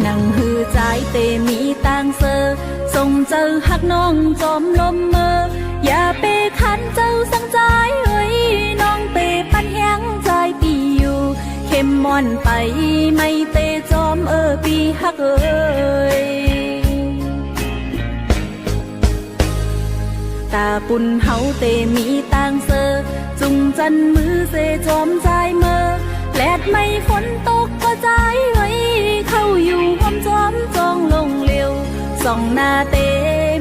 นังหือใจเตมีต่างเซอส่งเจอหักน้องจอมลมเมออย่าไปขันเจ้าสังใจเอ้ยน้องเตปันแห้งใจปีอยู่เข้มมอนไปไม่เตจอมปีหักเอ้ยตาปุ่นเฮาเตมีต่างเซอจุงจันมือเสจอมใจเมอแลดไม่ฝนตกก็ใจเอ้ยเข้าอยู่หอมจอมจองลงเร็วส่องหน้าเต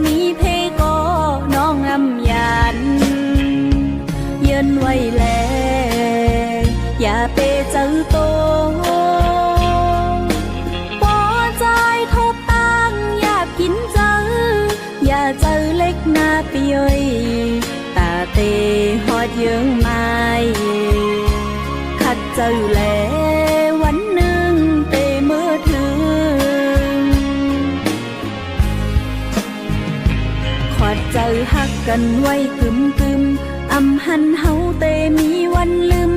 มีเพก็น้องอำยานเยินไว้แลอย่าเปเจอโตปอใจทบตั้งอย่ากินเจออย่าเจอเล็กหน้าเปียยตาเตหอดเยื้องไม้ขัดเจอแลวันหนึ่งเตเมื่อถึงขอดเจอหักกันไว้กึมกึมอำหันเฮาเตมีวันลืม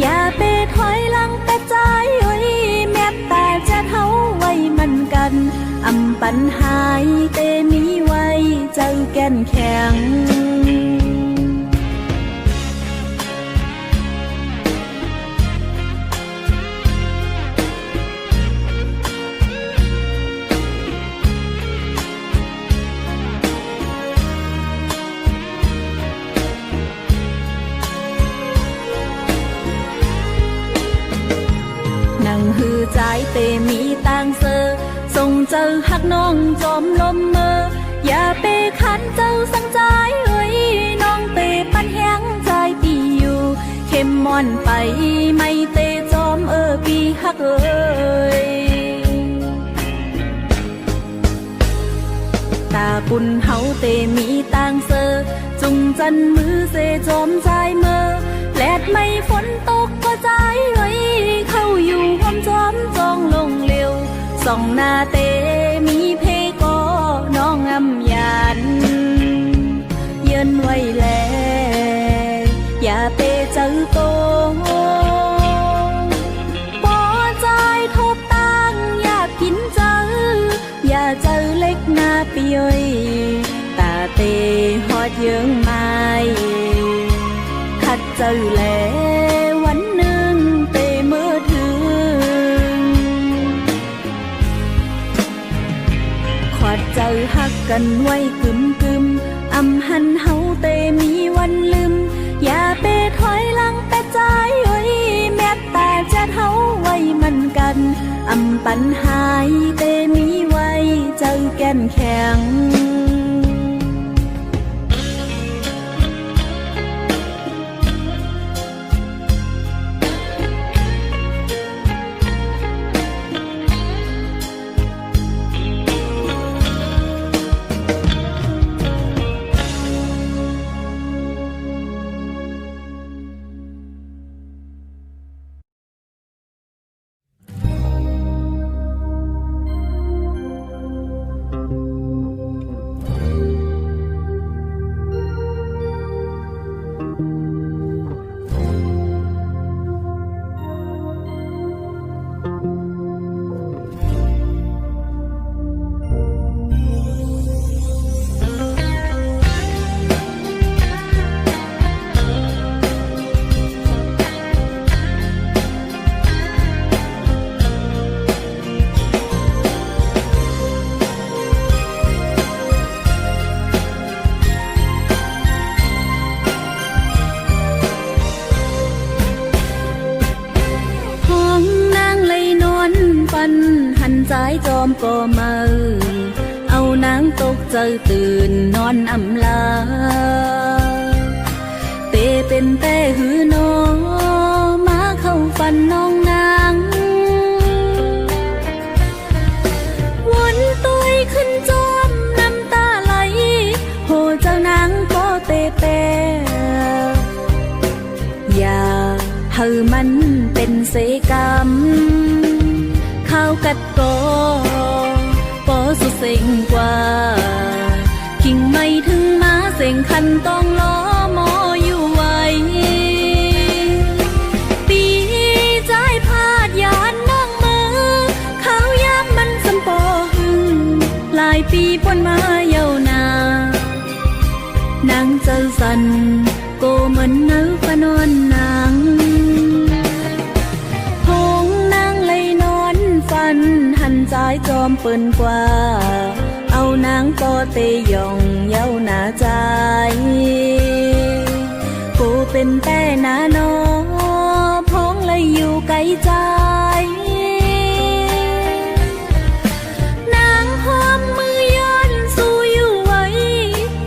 อย่าไปถอยหลังแต่ใจเอ้ยแม้ตาจะเท่าไว้มันกันอำปัญหาเตมีไว้เจอแก่นแข็งหือใจเตมีต่างเซอส่งเจอหักน้องจอมลมเมออย่าไปขันเจ้าสังใจเอ้ยน้องเตปันแห้งใจปีอยู่เข้มมอนไปไม่เตจอมปีหักเอ้ยตาปุ่นเฮาเตมีต่างเซอจุงจันมือเสจอมใจเมอแลดไม่ฝนตกก็ใจเอ้ยเข้าอยู่หอมจอมจองลงเร็วส่องหน้าเตมีเพก็น้องอำยานเยินไว้แลอย่าเปเจอโตปอใจทบตั้งอย่ากินเจออย่าเจอเล็กหน้าเปียยตาเตหอดเยื้องไม้ขัดเจอแลวันหนึ่งเตเมื่อถึงขอดเจอหักกันไว้กึมกึมอำหันเฮาเตมีวันลืมอย่าไปถอยหลังแต่ใจเอ้ยแม้ตาจะเท่าไว้มันกันอำปัญหาเตมีไว้เจอแก่นแข็งหันใจจอมก็มาเอานางตกใจตื่นนอนอำลาเตเป็นแต่หือนอมาเข้าฝันน้องนางวนตัวขึ้นจอมน้ำตาไหลโหเจ้านางก็เตอย่าเฮามันเป็นเสกรรมข้าวกัดก็ปอสุเซ็งกว่าคิงไม่ถึงมาเซ็งคันต้องล้อมออยู่ไว้ปีใจพาดยานน้องมือข้าวยามมันเส ายปีพ้นมายาวนานางเจอสันโกเหมือนเนื้อฟ้านอนนางพงนางเลยนอนฝันหันใจจอมเปิ่นกว่าเอานางปอเตยองเย้าหนาใจกูเป็นแต่นาโนพงเลยอยู่ไกลใจนางหอมมือย้อนสู้อยู่ไว้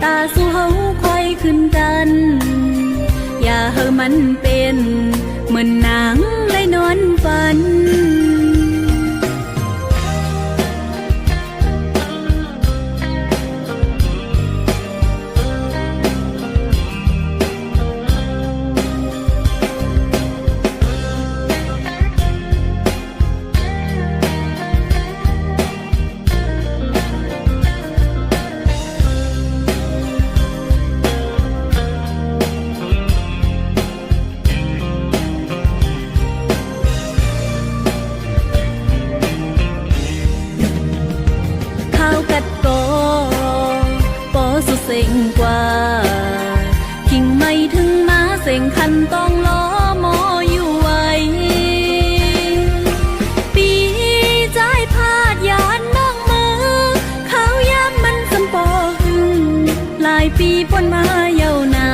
ตาสู้เฮาคอยขึ้นกันอย่าเฮอมันเป็นเหมือนนางเลยนอนฝันเซ็งกว่ากิ่งไม่ถึงมาเซ็งคันต้องล้อมออยู่ไว้ปีใจพาดยานน้องมือเขายามมันสำปอหึงหลายปีพ้นมายาวนา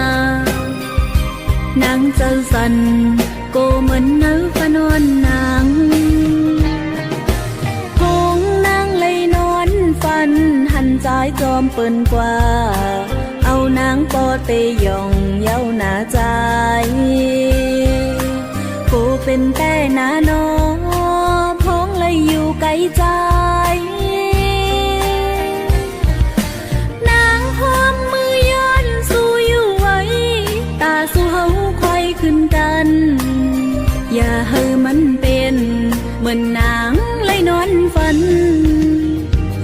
นางเจอสันโกเหมือนเนื้อฟ้านอนนางพงนางเลยนอนฝันหันใจจอมเปิ่นกว่าเอานางปอเตยองเย้าหนาใจกูเป็นแต่นาโนพงเลยอยู่ไกลใจนางหอมมือย้อนสู้อยู่ไว้ตาสู้เฮาคอยขึ้นกันอย่าเฮอมันเป็นเหมือนนางเลยนอนฝัน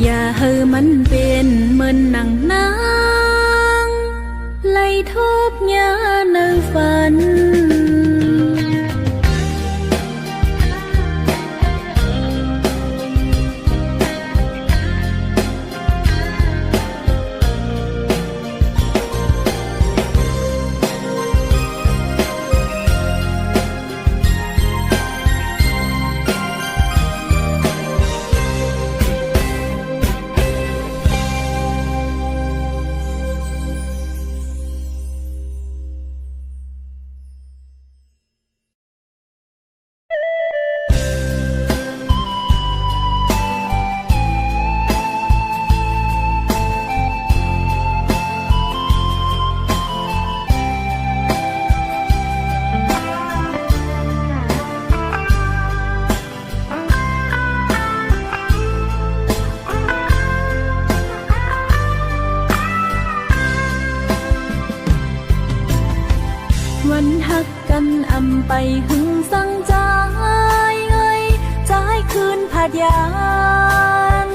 อย่าเฮอมันเป็นเหมือนนางไล่ทบยาในฝันวันหักกันอำไปหึงสั่งใจเอ้ยใจคืนผาดยาน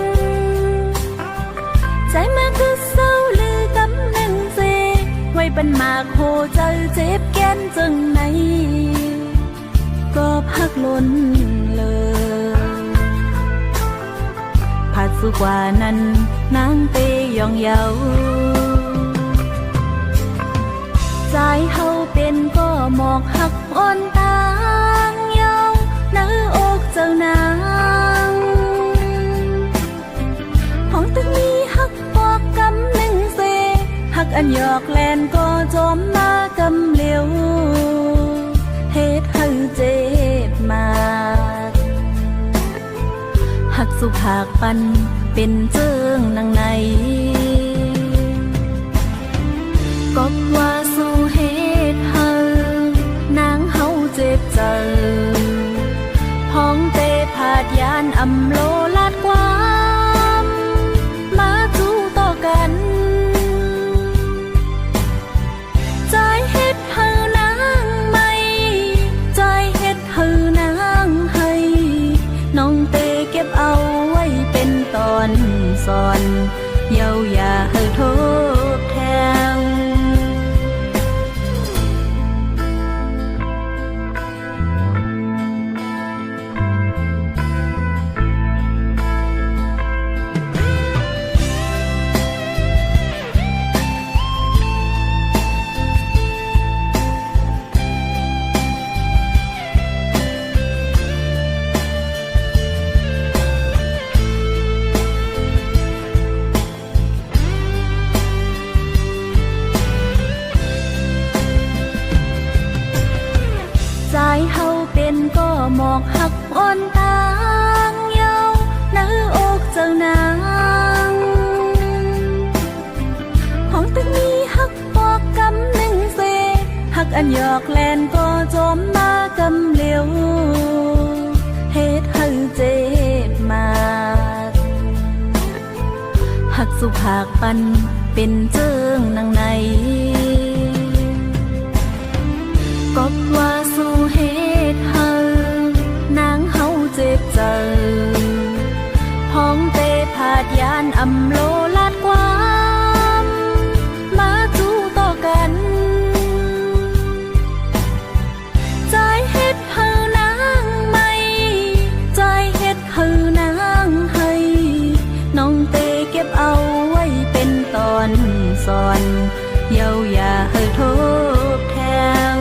ใจมาคือเศร้าลือกำหนึ่งเสไว้ปันมากโหเจอเจ็บแก้นจังไหนก็พักล้นเลยผาดสุกว่านั้นนางเตยองเยาใจเฮาเป็นก็หมอกหักอ่อนตางเยาเนื้ออกเจ้านางห้องตึกนี้หักปอกกำหนึ่งเสหักอันหยอกแลนก็จอมมากำเหลียวเฮ็ดให้เจ็บมาหักสุภาคปันเป็นเจิงนางในก็ว่าสู้เฮ็ดเฮานางเฮาเจ็บใจพ้องเตผาดยานอำโลลาดความมาจู้ต่อกันใจเฮ็ดเฮานางไม่ใจเฮ็ดเฮานางให้น้องเตเก็บเอาไว้เป็นตอนสอนเยาอย่าเฮอโทษแทน หยอกแลนก็จอมมากำเหลียวเฮ็ดให้เจ็บมาหักสุภาคปันเป็นเจิงนางในก็ว่าสู้เฮ็ดให้นางเฮาเจ็บใจพ้องเตผาดยานอำโลลาดความมาจู้ต่อกันใจเฮ็ดเฮานางไม่ใจเฮ็ดเฮานางให้น้องเตเก็บเอาไว้เป็นตอนสอนเยาอย่าให้ทบแทง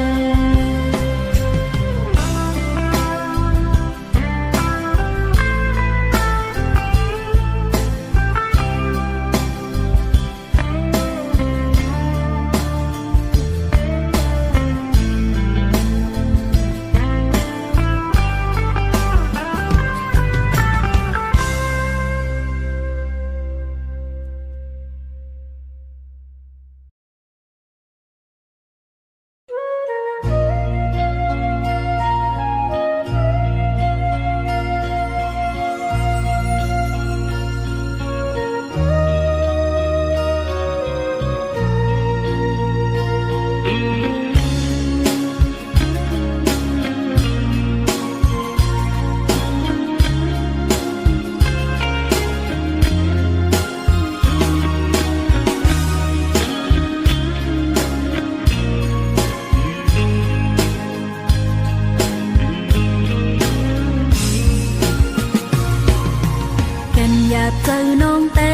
อยากเจอน้องแต่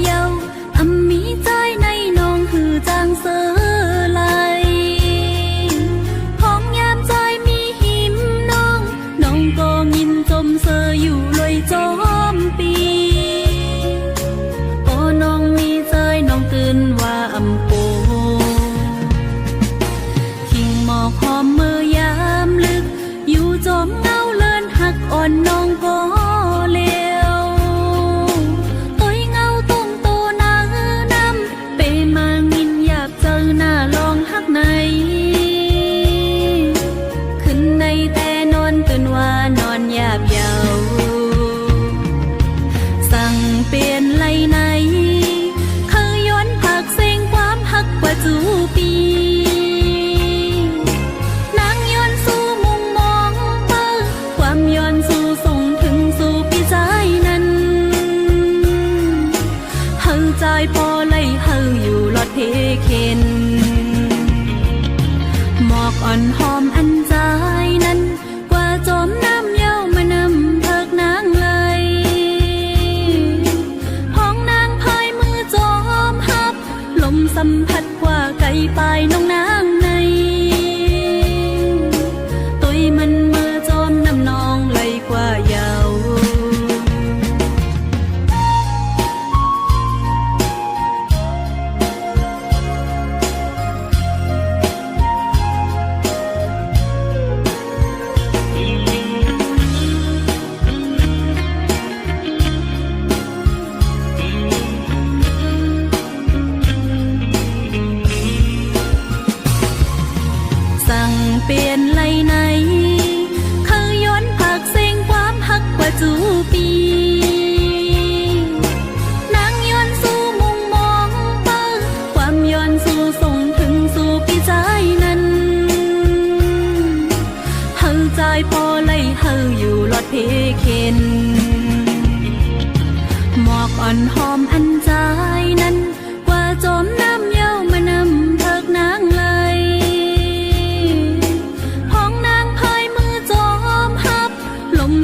เยาอำมีใจในน้องคือจางเสือไหลห้องยามใจมีหิมน้องก็ยินจมเสืออยู่เลยจอมปีโอ้น้องมีใจน้องตื่นว่าอำโปทิ้งหมอกหอมเมื่อยามลึกอยู่จอมเงาเลินหักอ่อนน้องก็เลวขึ้นในแต่นอนตื่นว่านอนหยาบเยาสั่งเปลี่ยนไหลไหนเคยย้อนผักเสียงความหักกว่าจูปีนางย้อนสู่มุมมองเปิดความย้อนสู่ส่งถึงสู่ปีใจนั้นเฮาใจพอไหลเฮาอยู่หลอดเพเข็นหมอกอ่อนหอมอันใจนั้นกว่าจอมน้ำเย้ามานำเพิกนางเลยห้องนางพายมือจอมหับลมสัมผัสกว่าไก่ปลายน้องนางในตุยมันมือจอมน้ำนองไหลกว่าเยาสั่งเปลี่ยนไหลไหนเคยย้อนผักเสียงความหักกว่าจูปีนางย้อนสู่มุมมองเปิดความย้อนสู่ส่งถึงสู่ปีใจนั้นเฮาใจพอไหลเฮาอยู่หลอดเพเข็นหมอกอ่อนหอมอันใจนั้นกว่าจอมน้ำเย้ามานำเพิกนางเลย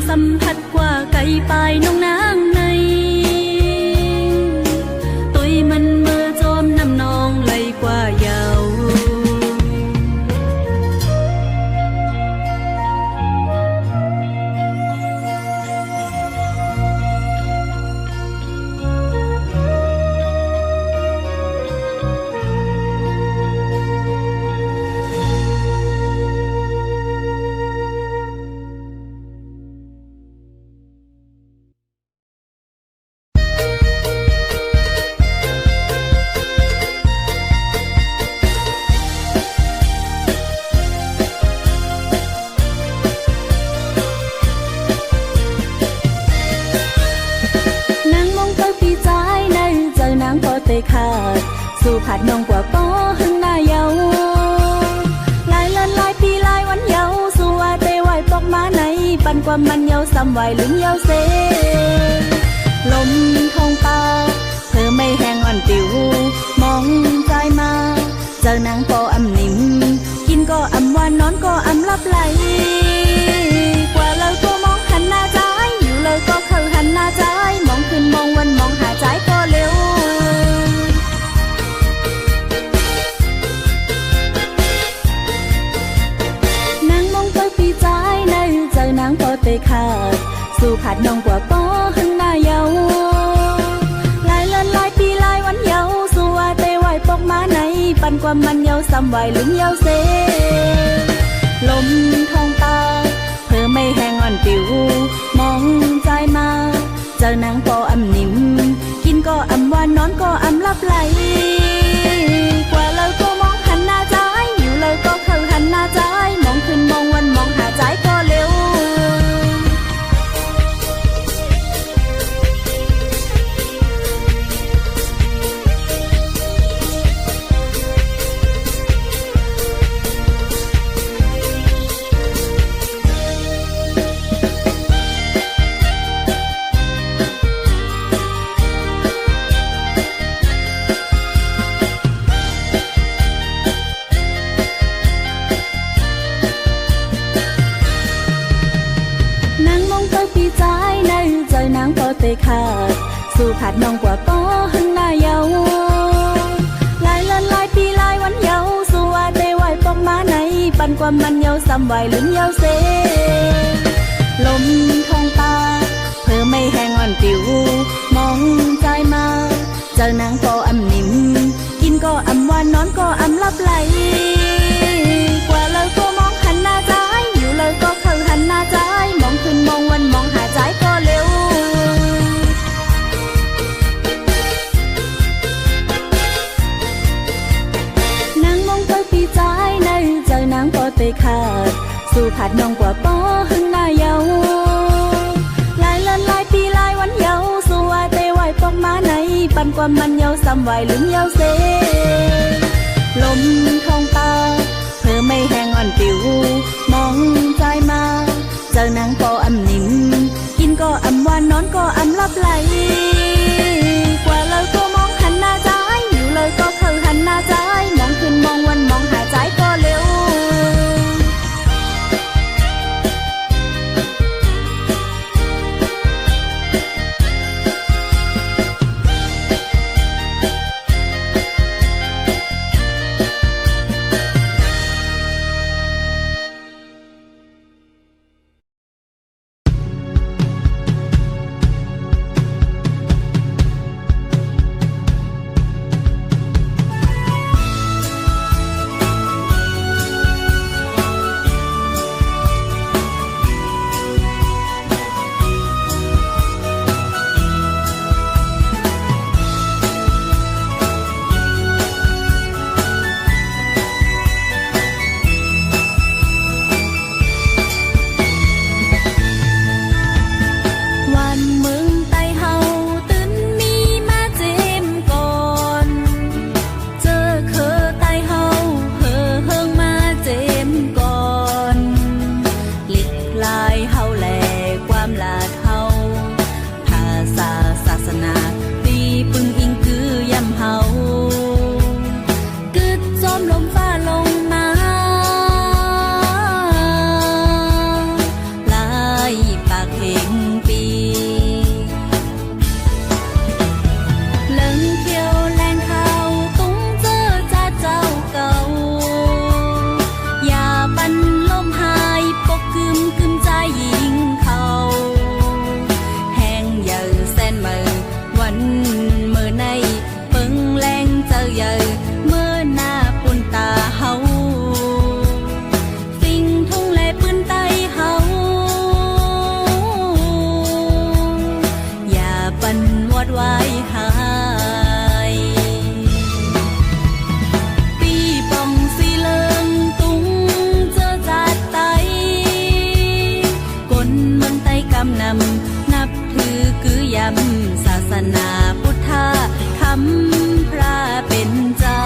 สัมผัสกว่าไก่ปลายน้องนางในตุยมันเมื่อจอมน้ำนองไหลกว่าเยา ผัดน้องกว่าป้อหึงหน้าเยาหลายเลินหลายปีหลายวันเยาสู่ว่าเตไหวปอกมาในปันความมันเยาซ้ำไหวลืมเยาเซลมทองตาเธอไม่แห้งอ่อนปิวมองใจมาเจอนางปออำนิ่มกินก็อำหวานนอนก็อำลับไหลกว่าเราตัวมองหันหน้าใจอยู่เลยก็เข้าหันหน้าใจมองขึ้นมองวันมองหาใจก็เร็วนางมองไปปีใจในเจอนางปอเตขาดสู่ผัดน้องกว่าป้อหึงหน้าเยาหลายเลินหลายปีหลายวันเยาสู่ว่าเตไหวปอกมาในปันความมันเยาซ้ำไหวลืมเยาเซลมทองตาเธอไม่แห้งอ่อนปิวมองใจมาเจอนางปออำนิ่มกินก็อำหวานนอนก็อำลับไหลกว่าเราก็มองหันหน้าใจอยู่เลยก็เข้าหันหน้าใจมองขึ้นมองวันมองหาใจก็เร็วนางมองไปปีใจในเจอนางปอเตขาดสู่ผัดน้องกว่าป้อหึงหน้าเยาหลายเลินหลายปีหลายวันเยาสู่ว่าเตไหวปอกมาในปันความมันเยาซ้ำไหวลืมเยาเซลมทองตาเธอไม่แห้งอ่อนปิวมองใจมาเจอนางปออำนิ่มกินก็อำหวานนอนก็อำลับไหลกว่าเราก็มองหันหน้าใจอยู่เลยก็เข้าหันหน้าใจมองขึ้นมองวันมองหาใจก็เร็วนางมองไปปีใจในเจอนางปอเตขาดสู่ผัดน้องกว่าป้อหึงหน้าเยาหลายเลินหลายปีหลายวันเยาสู่ว่าเตไหวปอกมาในปันความมันเยาซ้ำไหวลืมเยาเซลมทองตาเธอไม่แห้งอ่อนปิวมองใจมาเจอนางปออำนิ่มกินก็อำหวานนอนก็อำลับไหลกว่าเราก็มองหันหน้าใจอยู่เลยก็เข้าหันหน้าใจมองขึ้นมองวันมองหาใจก็เร็วศาสนาพุทธคำพระเป็นเจ้า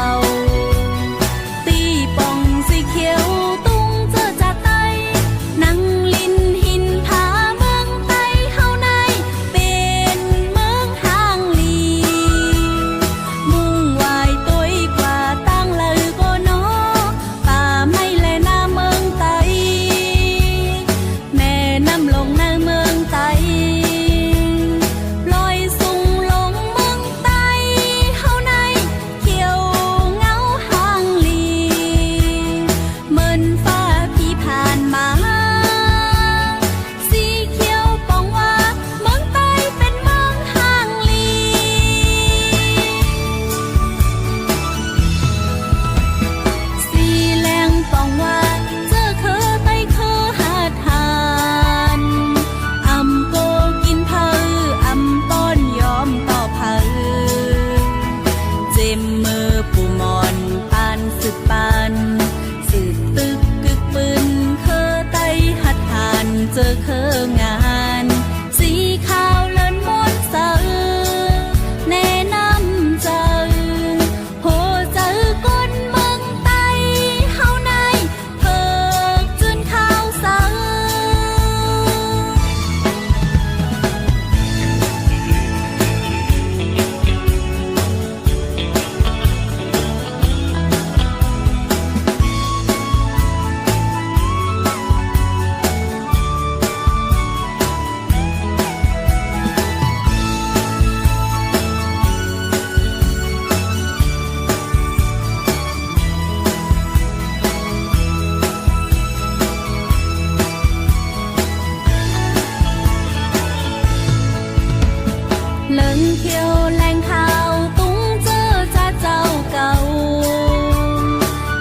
เลิงเขียวแรงข่าวตุ้งเจอจ้าเจ้าเก่า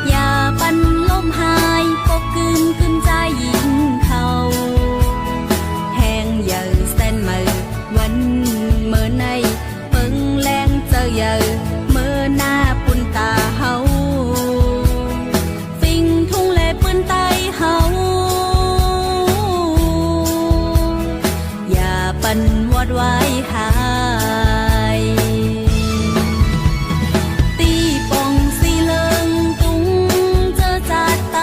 อย่าปันลมหายปกกึมกึมใจยิงเขาแหงเยอะเส้นมือวันเมื่อในเปิงแรงเจอเยอะเมื่อหน้าปุ่นตาเฮาฟิงทุ่งแลปืนไตเฮาอย่าปันวอดไว้หายตีปองสีเลิงตุงเจอจาดไต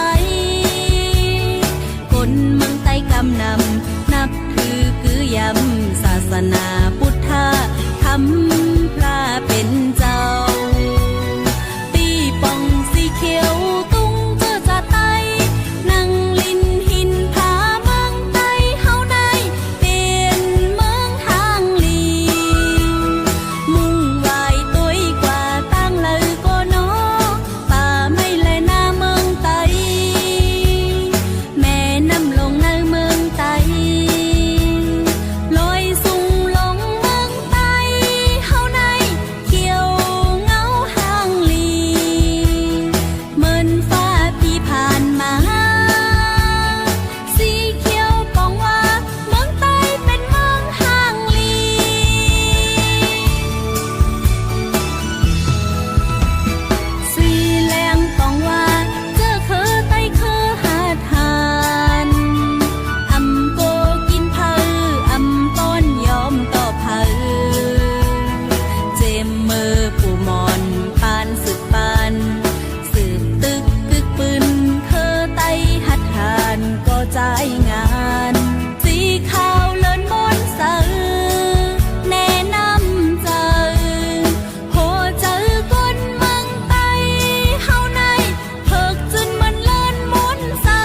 คนเมืองไต้กำนำนับถือคือยำศาสนาพุทธะทำพระเป็นเจ้าตีปองสีเขียวตุงเจอจาดไตนั่งลินหินผาเมืองไต้เฮาในเป็นเมืองทางลีมุ่งไหวตัวกว่าตั้งเลยก็นอป่าไม่แลหน้าเมืองไต้แม่น้ำลงในเมืองไต้ลอยสูงลงเมืองไต้เฮาในเขียวเงาหางลีเหมือนฟ้าพี่ผ่านมาสีเขียวปองว่าเมืองไต้เป็นเมืองหางลีสีแรงปองว่าเจอเคอไต้เคอหาทานอำโกกินเพออำต้นยอมต่อเพอเจมมือผู้มอนปานสืบปานสืบตึกกึกปืนเคอไต้หัดทานก็ใจงานสีขาวเลินบนเสือแนะนำเจอโหเจอคนเมืองไต้เฮาในเพิกจนมันเลินมนเสือ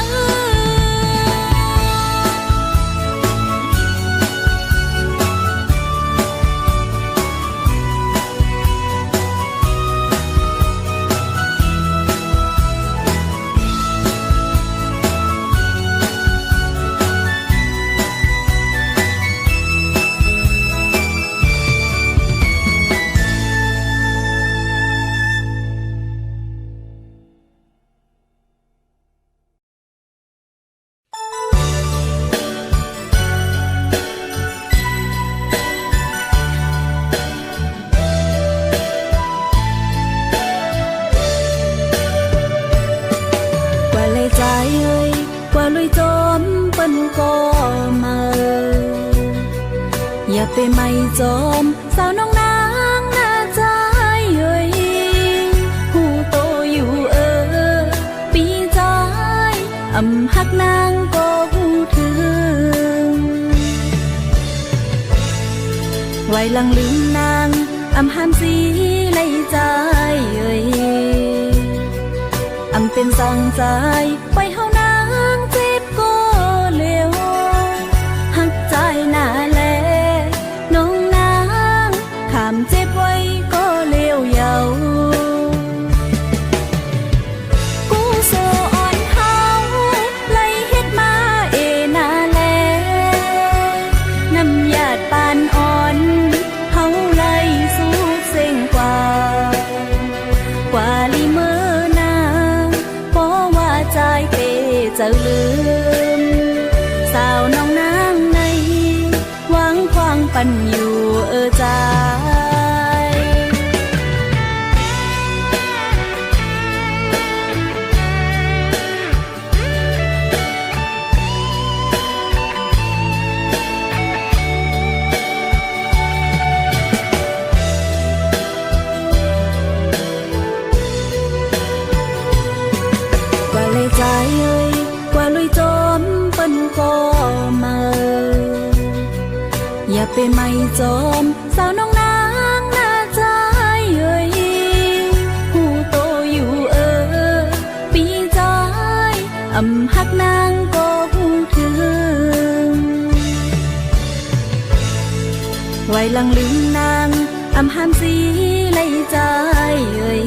กว่าเลยใจเอ้ยกว่าลุยจอมเปิ้นก็มาอย่าไปไม่จอมสาวน้องนางหน้าใจเอ้ยหูโตอยู่ปีใจอำหักนางก็หูถึงไว้หลังลืมนางอำห้ามสีในใจเอ้ยอำเป็นสั่งใจไว้เฮานางเจ็บก็เร็วหักใจหน้าแลน้องนางขามเจ็บไว้ก็เร็วยาวกูโซอ่อนเฮาไล่เฮ็ดมาหน้าแลน้ำยาดปานอ่อนเฮาไล่สู้เซ็งกว่าลิเมอใจเปเจ้าลืมสาวน้องนางในหวังควางปันอยู่ใจใจเอ้ยกว่าลุยจอมเปิ้นก็มาอย่าไปไม่จอมสาวน้องนางหน้าใจเอ้ยหูโตอยู่ปีใจอำหักนางก็หูถึงไว้หลังลืมนางอำห้ามสีในใจเอ้ย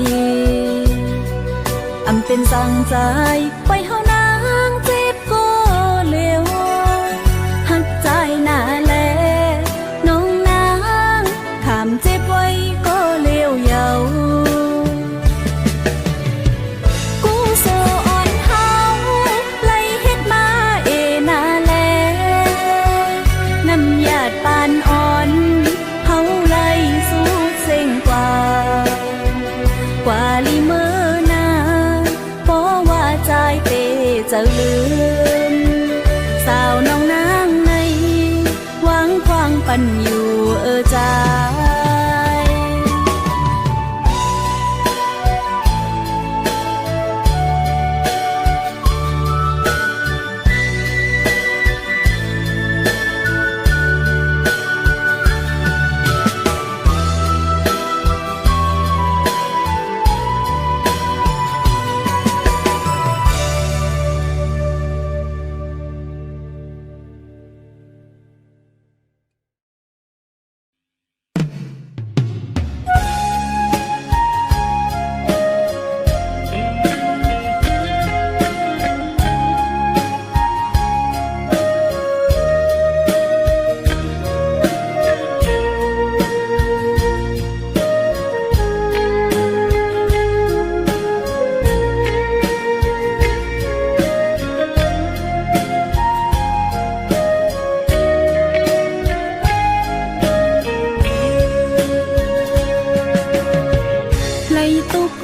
อำเป็นสั่งใจไว้เฮานางเจ็บก็เร็วหักใจหน้าแลน้องนางข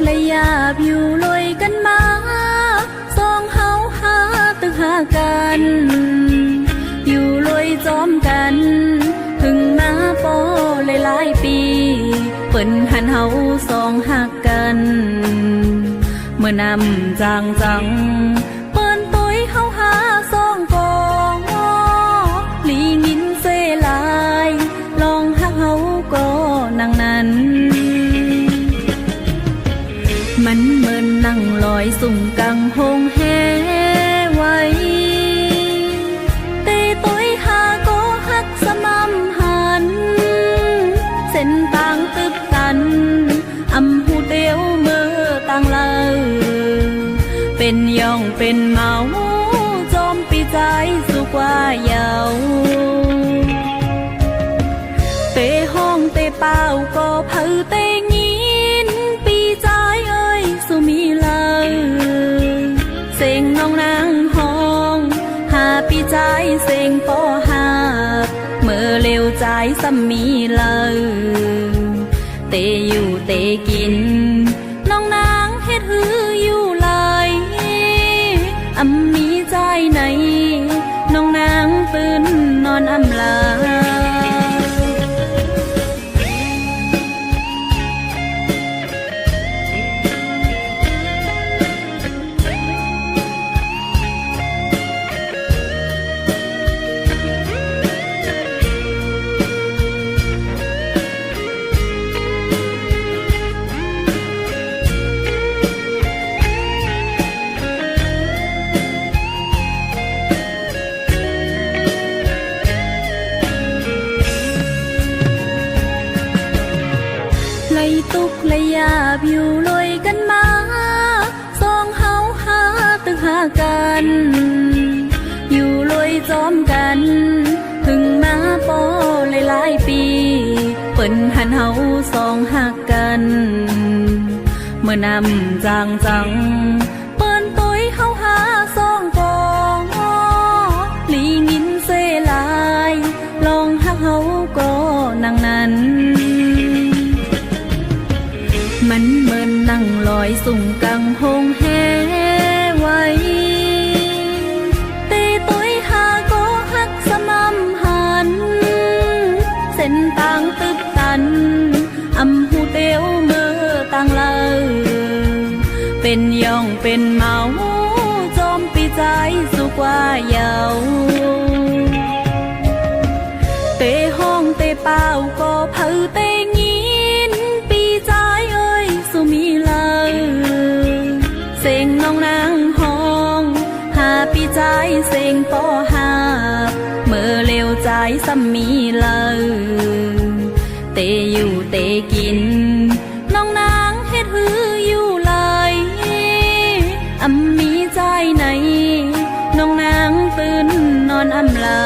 และยาบอยู่ลอยกันมาสองเฮาหาตึกหากันอยู่ลอยจอมกันถึงมาปอหลายปีเปิ้นหันเฮาสองหักกันเมื่อนำจังเปิ้นต้อยเฮาหาสองกองลีงินเซลายลองหักเฮาก็นังนั้นมันเหมือนนั่งลอยสุ่มกังหงแหไว้เตต้อยหาก็หักสม่ำหันเส้นต่างตึบตันอำหูเดียวเมื่อต่างเลอเป็นย่องเป็นเมาจอมปีใจสุกว่าเยาเตห้องเตเป่าก็เผือเตงินปีใจเอ้ยสุมีเลยเสียงน้องนางห้องหาปีใจเสียงปอหาเมื่อเร็วใจสัมมีเลยเตอยู่เตกินน้องนางเฮ็ดหืออยู่เลยอำมีใจไหนน้องนางตื่นนอนอำลาตุกและยาบอยู่ลอยกันมาสองเฮาหาตึกหากันอยู่ลอยจอมกันถึงมาปอหลายปีเปิ้นหันเฮาสองหักกันเมื่อนำจังเปิ้นต้อยเฮาหาสองกองลีงินเซลายลองหักเฮาก็นังนั้นมันเหมือนนั่งลอยสุ่มกังหงแหไว้เตต้อยหาก็หักสม่ำหันเส้นต่างตึบตันอำหูเตียวเมื่อต่างเลอเป็นย่องเป็นเมาจอมปีใจสุกว่าเยาเตห้องเตเป่าก็เผือเตงินปีใจเอ้ยสุมีเลยเสียงน้องนางห้องหาปีใจเสียงปอหาเมื่อเร็วใจสัมมีเลยเตอยู่เตกินน้องนางเฮ็ดหืออยู่เลยอำมีใจไหนน้องนางตื่นนอนอำลา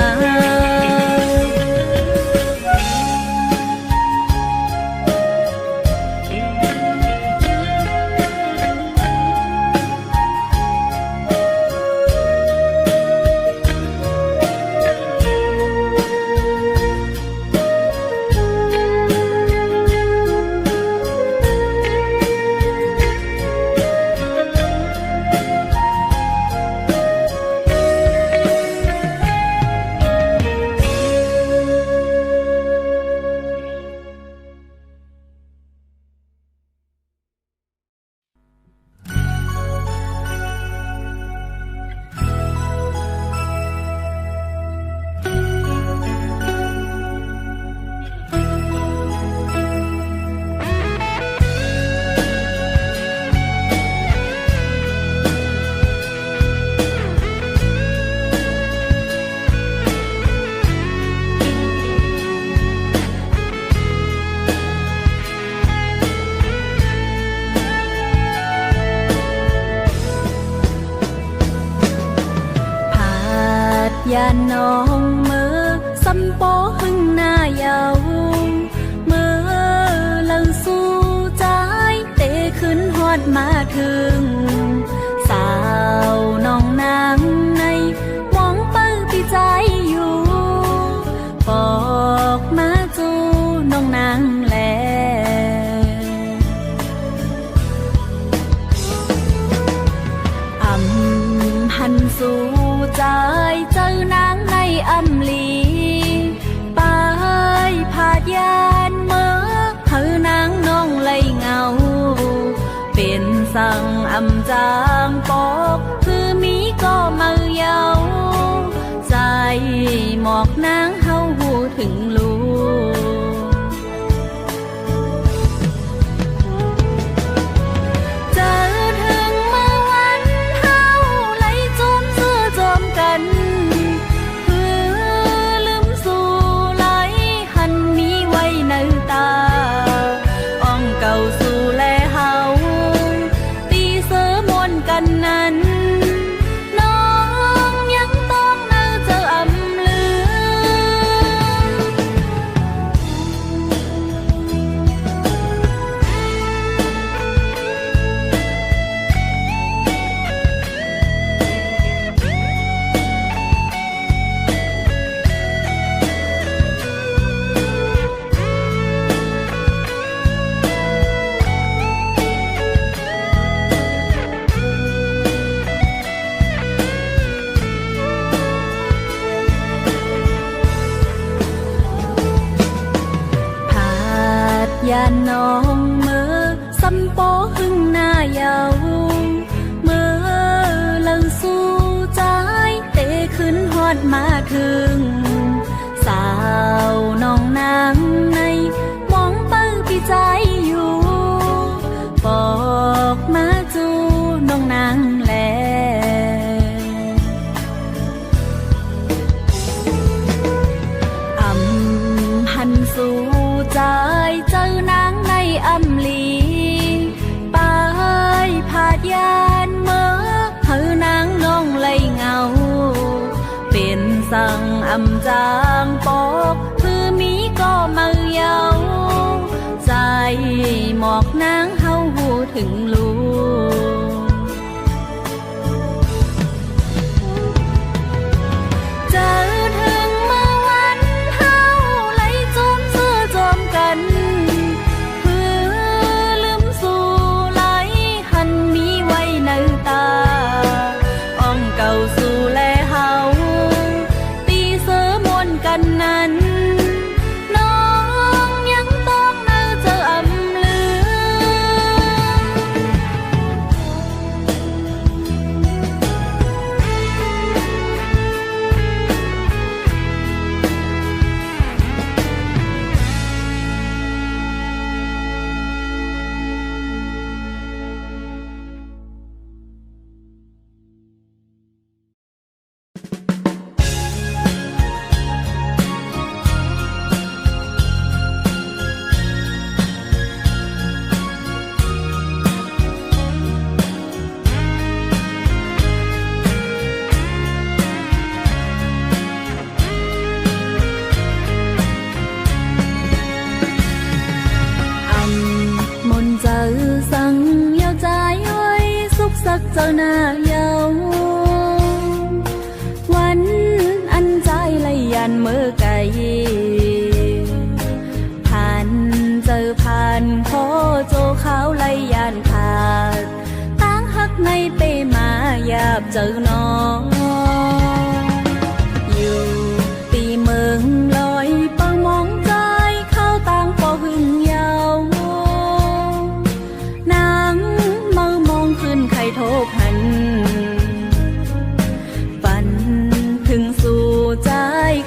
อย่าน้องเมื่อสัมปอหึงหน้าเยาเมื่อเลังสู้ใจเตะขึ้นฮอดมาถึงสาวน้องนางในมองเปิ้ลที่ใจอยู่บอกมาจูน้องนางแล สั่งอำจางปอกคือมีก็มาเยาใจหมอกนางเฮาหูถึงลูเจอถึงเมื่อวันเฮาไหลจมเสื้อจมกันคือลืมสู่ไหลหันมีไว้ในตาอ่องเก่าสู่แลเฮาตีเสือมนกันนั้นน้องยังต้องเน่าเจออำลือยานน้องเมื่อสำปอหึงหน้าเยาเมื่อเลิงสู้ใจเตะขึ้นฮอดมาถึงสาวน้องนางในมองเปิ้ลพี่ใจอยู่บอกมาจูน้องนางแลอำพันสู่ใจเจอนางในอำลีปายผาดยานเมื่อเธอนางน้องไหลเงาเป็นสั่งอำจางปอกคือมีก็มาเยาใจหมอกนางเฮาหูถึงลูเจอถึงเมื่อวันเฮาไหลจมเสื้อจมกันคือลืมสู่ไหลหันมีไว้ในตาอ่องเก่าสู่แลเฮาตีเสือมนกันนั้นน้องยังต้องเน่าเจออำลือเจ้าหน้าเยาวันอันใจละยันเมื่อไกลผ่านเจอผ่านขอโจเขาละยันขาดตั้งหักในเปมายาบเจอน้องอยู่ตีเมืองลอยปังมองใจเข้าต่างปอหึงเยานางเมามองขึ้นใครโทบหันฝันถึงสู่ใจ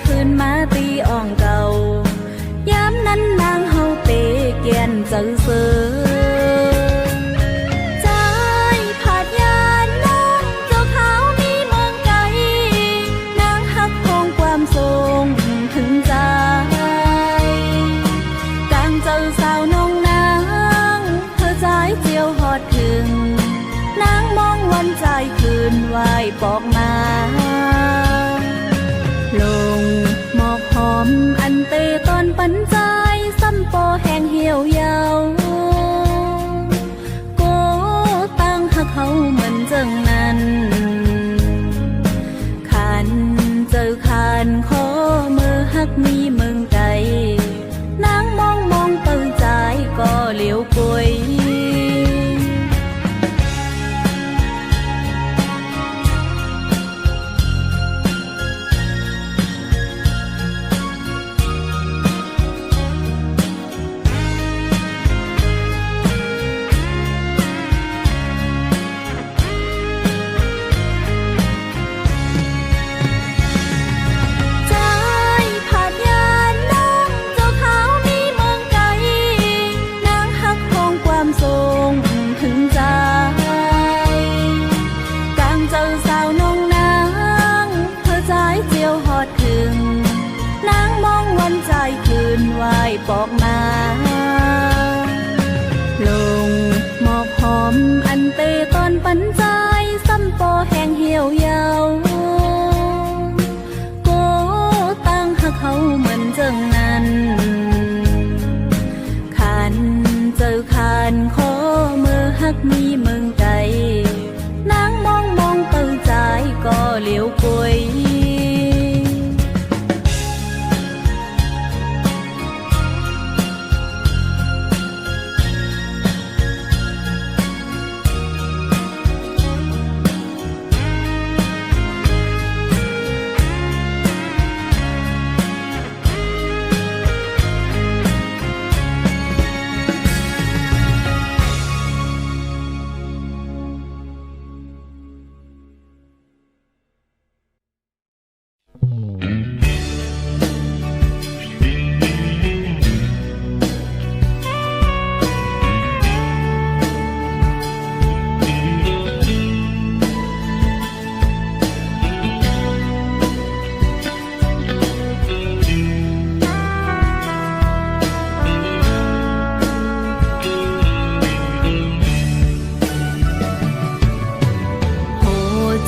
คืนมาตีอ่องเก่ายามนั้นนางเฮาเตะเกียนเจอเสือใจผาดยานน้องเจ้าเขามีเมืองไกลนางหักคงความทรงถึงใจกลางเจอสาวน้องนางเธอใจเจียวหอดถึงนางมองวันใจคืนไหวปอกมาลงหมอกหอมอันเตตอนปันใจซ้ำปอแห้งเหี่ยวยาวโกตั้งหักเขาเหมือนจังนั้นขันเจอขันขอมือหักมีเมืองไกลนางมองเปิดใจก็เหลียวกุย มาลงหมอกหอมอันเตตอนปันใจซ้ำปอแห้งเหี่ยวยาวโกตั้งหักเขาเหมือนจังนั้นขันเจอขันขอมือหักมีเมืองใจนางมองมองเปิดใจก็เหลียวกุย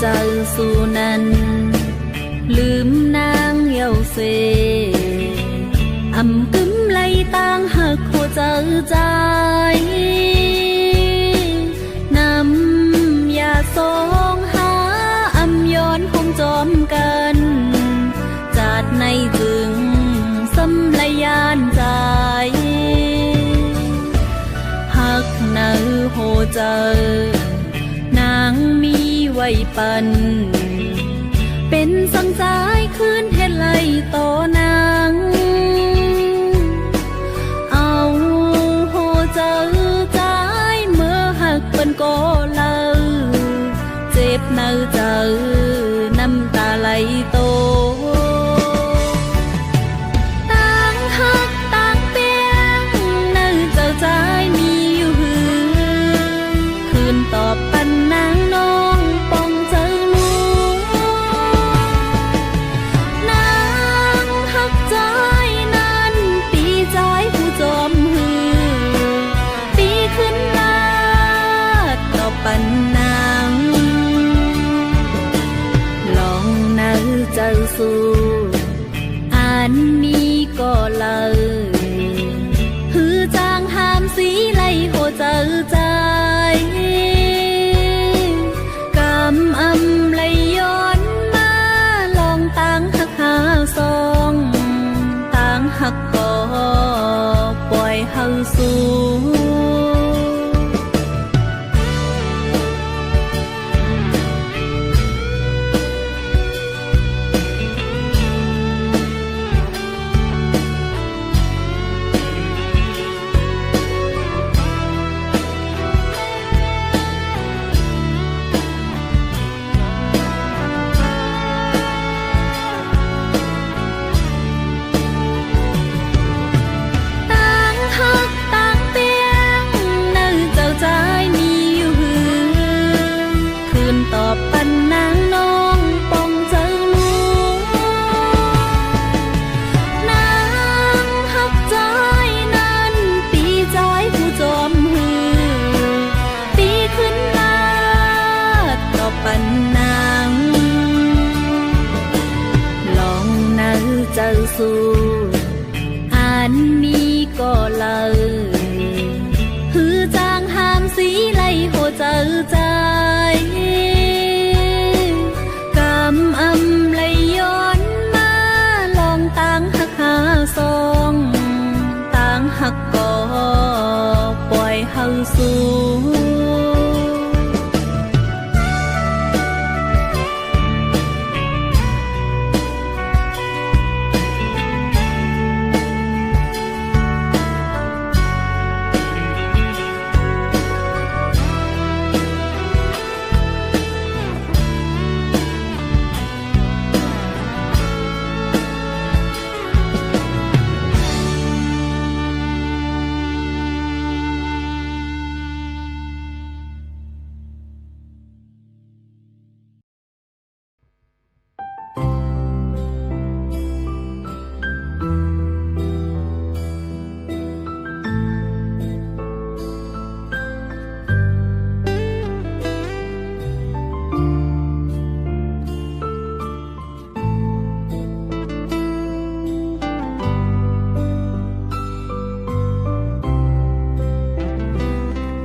เจ้าสู่นั้นลืมนางเยาเสอำกึมไหลต่างหักหัวเจ้าใจนำยาสองหาอำย้อนคงจอมกันจาดในจึงสำลายานใจหักเนื้อโหเจอนางมีไว้ปันเป็นสังสายคืนเฮ็ดไหลต่อนางเอาโหเจอใจเมื่อหักเป็นก็เล่าเจ็บเนื้อเจอน้ำตาไหลโตต่างหักต่างเปียงเนื้อเจอใจมีอยู่หือคืนตอบปันนางน้องป้องเจอลูนางหักใจนั้นปีใจผู้จอมหือปีขึ้นลาดต่อปันนางลองเนื้อเจอสู่อันนี้ก็เลยหือจางหามสีไหลโหเจอใจอำไหลย้อนมาลองต่างหักหาสองต่างหักก็ปล่อยเฮาสู่ปันนางน้องป้องเจอลูนางหักใจนั้นปีใจผู้จอมหือปีขึ้นลาดต่อปันนางลองเนื้อเจอสู่อันนี้ก็เลยหือจางหามสีไหลโหเจอใจอำไหลย้อนมาลองต่างหักหาสองต่างหักก็ปล่อยเฮาสู่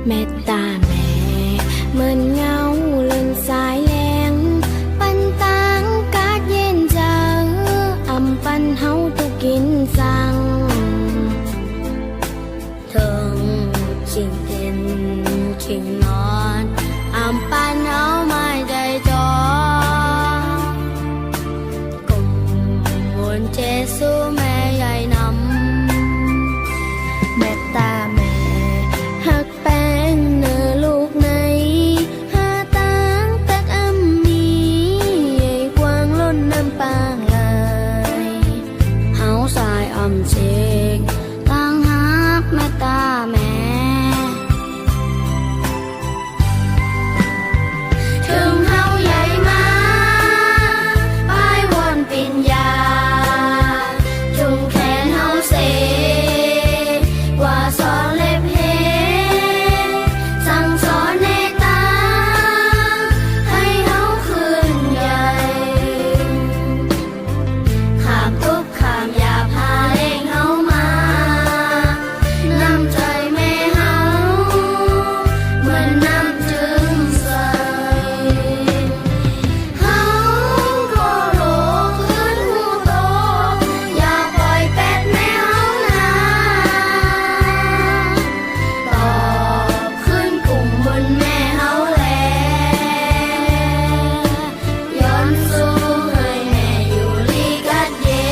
เมตตาแม่เหมือนเงาเลื่อนสายแรงปันต่างกาดเย็นเจออำปันเฮาตุกินสั่งถึงชิงกินชิงนอนอำปันเฮาไม่ได้จอกุมมุนเจสูแม่ใหญ่นำเมตตาแม่หักแป้งเนื้อลูกในหาต่างตักอ้ำมีใหญ่กว้างล้นน้ำปางเลยเฮาสายอ่ำเชงต่างหักเมตตาแม่ถึงเฮาใหญ่มาป้ายวนปิญญาจุงแขนเฮาเสกว่าสอนเล็บเฮสั่งสอนในตาให้เฮาขึ้นใหญ่ข้ามทุกข์ข้ามยาพาเล่งเฮามานำใจแม่เฮาเหมือนน้ำจึงใสเฮาก็โลกขึ้นหูโตอย่าปล่อยเป็ดแม่เฮานะตอบขึ้นกลุ่มบนแม่เฮาแลย้อนสู้ให้แม่อยู่ลีกัดเย็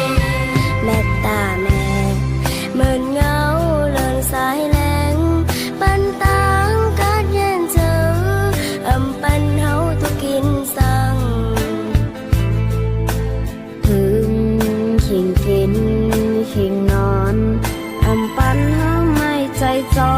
นเมตตาแม่เหมือนเงาเลื่อนสายแรงปันต่างกาดเย็นเจออำปันเฮาตุกินสั่งถึงขิงกินขิงนอนอำปันเฮาไม่ใจจอ